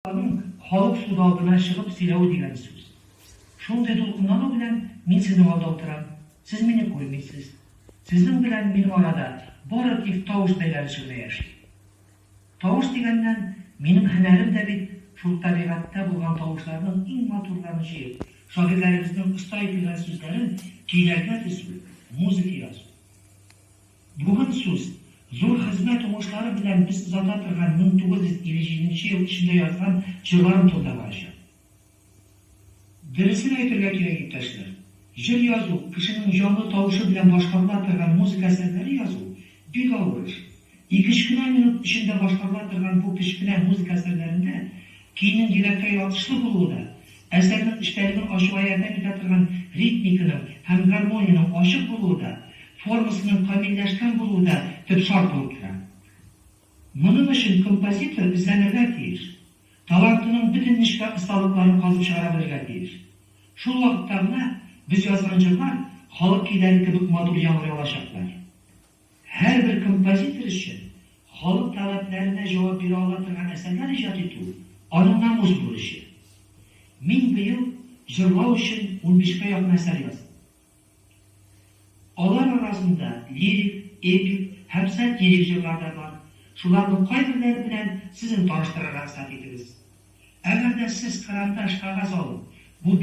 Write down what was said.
Халык суд алдына чыгып сөйләү дигән сүз. Шундый дулкынлану белән мин сезнең алда утырам. Сез мине күрмисез. Сезнең белән минем арада бары тик тавыш бәйләнеше яши. Тавыш дигәннән минем һөнәрем дә бит шул табигатьтә булган тавышларның иң матурларын җыеп, шагыйрьләребезнең оста ителгән сүзләрен көйләргә төшерү, музыка язу. Бүген сүз зур хезмәт уңышлары белән без озата торган 1957 ел эчендә язган җырларым турында барачак. Дөресен әйтергә кирәк, иптәшләр. Җыр язу, кешенең җанлы тавышы белән башкарыла торган музыка әсәрләре язу бик авыр эш. 2 минут эчендә башкарыла торган бу кечкенә музыка әсәрләрендә көйнең йөрәккә ятышлы булуы да, әсәрнең эчтәлеген ачуга ярдәм итә торган ритмиканың һәм гармонияның ачык булуы да, формасының камилләшкән булуы да төп шарт булып тора. Моның өчен композитор эзләнергә тиеш. Талантының бөтен нечкә осталыкларын казып чыгара белергә тиеш. Шул вакытта гына без язган җырлар халык көйләре кебек матур яңгырый алачаклар. Һәрбер композитор өчен халык таләпләренә җавап бирә ала торган әсәрләр иҗат итү аның намус бурычы. Мин быел җырлау өчен 15-кә якын әсәр яздым. Алар арасында лирик, эпик һәм сатирик җырлар да бар. Шуларның кайберләре белән сезне таныштырырга рөхсәт итегез. Әгәр дә сез карандаш кагаз алып, бу